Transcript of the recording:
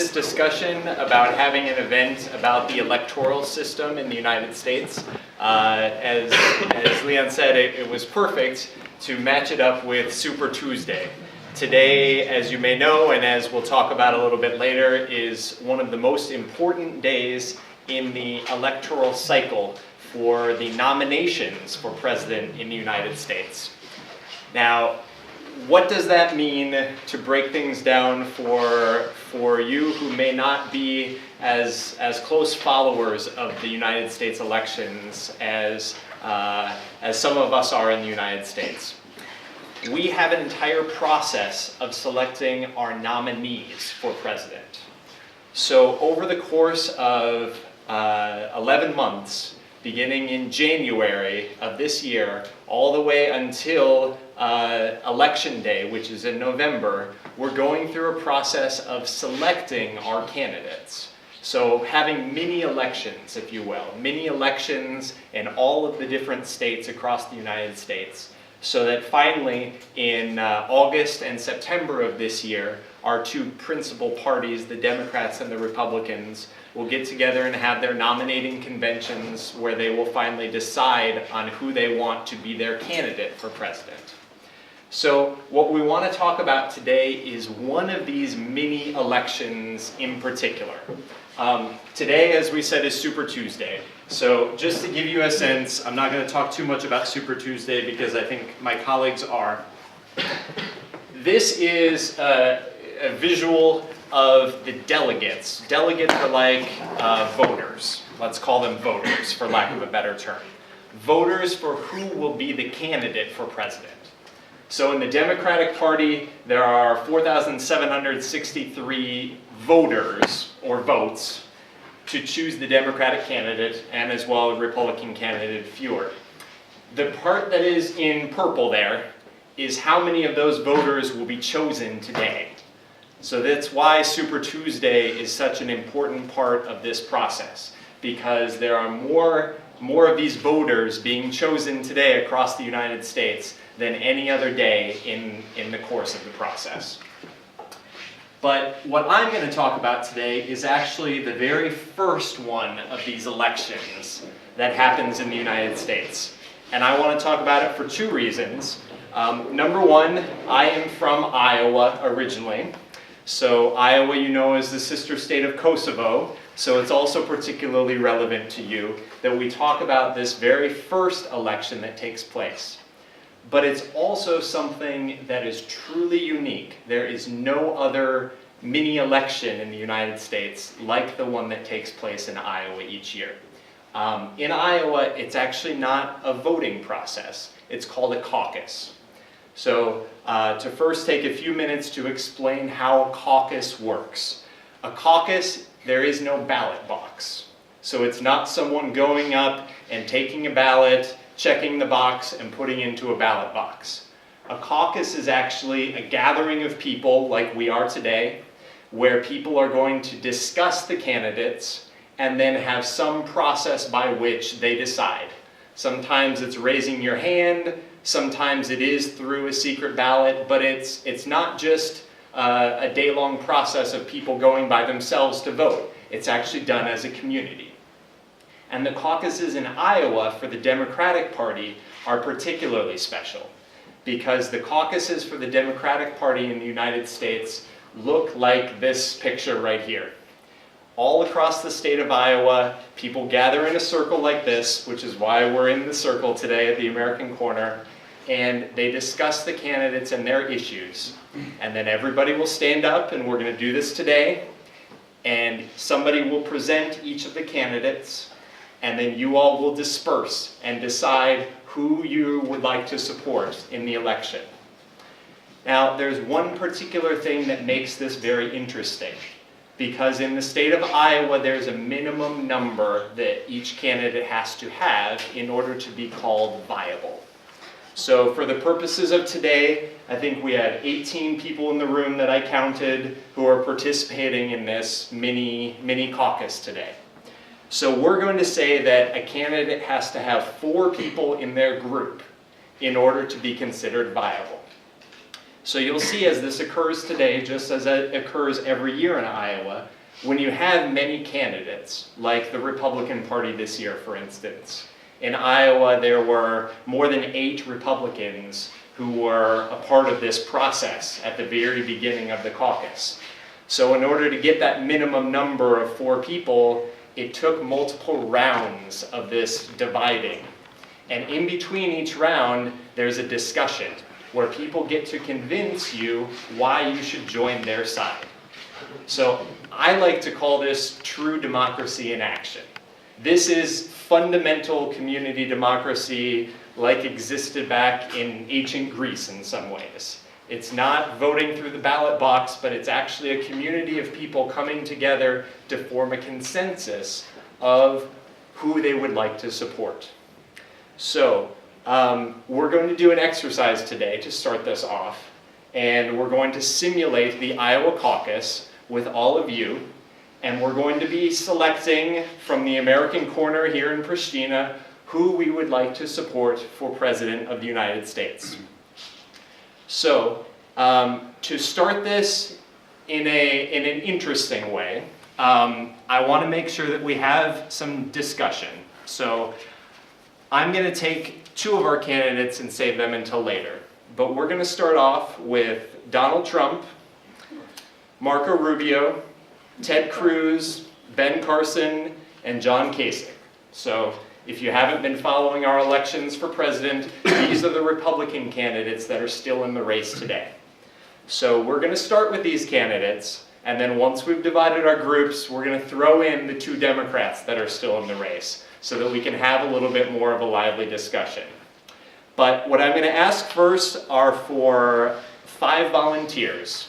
This discussion about having an event about the electoral system in the United States. As Leon said, it was perfect to match it up with Super Tuesday. Today, as you may know, and as we'll talk about a little bit later, is one of the most important days in the electoral cycle for the nominations for president in the United States. Now, what does that mean to break things down for you who may not be as close followers of the United States elections as some of us are in the United States? We have an entire process of selecting our nominees for president. So over the course of 11 months, beginning in January of this year, all the way until Election Day, which is in November, we're going through a process of selecting our candidates. So having mini elections, if you will, mini elections in all of the different states across the United States, so that finally in August and September of this year, our two principal parties, the Democrats and the Republicans, will get together and have their nominating conventions where they will finally decide on who they want to be their candidate for president. So what we want to talk about today is one of these mini elections in particular. Today, as we said, is Super Tuesday. So just to give you a sense, I'm not going to talk too much about Super Tuesday because I think my colleagues are. This is a visual of the delegates. Delegates are like voters. Let's call them voters, for lack of a better term. Voters for who will be the candidate for president. So in the Democratic Party, there are 4,763 voters, or votes, to choose the Democratic candidate, and as well a Republican candidate, fewer. The part that is in purple there is how many of those voters will be chosen today. So that's why Super Tuesday is such an important part of this process, because there are more of these voters being chosen today across the United States than any other day in the course of the process. But what I'm going to talk about today is actually the very first one of these elections that happens in the United States. And I want to talk about it for two reasons. Number one, I am from Iowa originally. So Iowa, you know, is the sister state of Kosovo, so it's also particularly relevant to you that we talk about this very first election that takes place. But it's also something that is truly unique. There is no other mini election in the United States like the one that takes place in Iowa each year. In Iowa, it's actually not a voting process. It's called a caucus. So to first take a few minutes to explain how a caucus works. A caucus, there is no ballot box. So it's not someone going up and taking a ballot, checking the box, and putting into a ballot box. A caucus is actually a gathering of people like we are today, where people are going to discuss the candidates and then have some process by which they decide. Sometimes it's raising your hand, sometimes it is through a secret ballot, but it's not just a day-long process of people going by themselves to vote. It's actually done as a community. And the caucuses in Iowa for the Democratic Party are particularly special because the caucuses for the Democratic Party in the United States look like this picture right here. All across the state of Iowa, people gather in a circle like this, which is why we're in the circle today at the American Corner, and they discuss the candidates and their issues. And then everybody will stand up, and we're going to do this today, and somebody will present each of the candidates, and then you all will disperse and decide who you would like to support in the election. Now, there's one particular thing that makes this very interesting, because in the state of Iowa, there's a minimum number that each candidate has to have in order to be called viable. So for the purposes of today, I think we had 18 people in the room that I counted who are participating in this mini caucus today. So we're going to say that a candidate has to have 4 people in their group in order to be considered viable. So you'll see as this occurs today, just as it occurs every year in Iowa, when you have many candidates, like the Republican Party this year, for instance. In Iowa, there were more than 8 Republicans who were a part of this process at the very beginning of the caucus. So in order to get that minimum number of 4 people, it took multiple rounds of this dividing. And in between each round, there's a discussion where people get to convince you why you should join their side. So I like to call this true democracy in action. This is fundamental community democracy like existed back in ancient Greece in some ways. It's not voting through the ballot box, but it's actually a community of people coming together to form a consensus of who they would like to support. So we're going to do an exercise today to start this off, and we're going to simulate the Iowa caucus with all of you, and we're going to be selecting from the American corner here in Pristina who we would like to support for President of the United States. So, to start this in an interesting way, I want to make sure that we have some discussion. So, I'm going to take 2 of our candidates and save them until later. But we're going to start off with Donald Trump, Marco Rubio, Ted Cruz, Ben Carson, and John Kasich. So, if you haven't been following our elections for president, these are the Republican candidates that are still in the race today. So we're going to start with these candidates, and then once we've divided our groups, we're going to throw in the 2 Democrats that are still in the race so that we can have a little bit more of a lively discussion. But what I'm going to ask first are for 5 volunteers.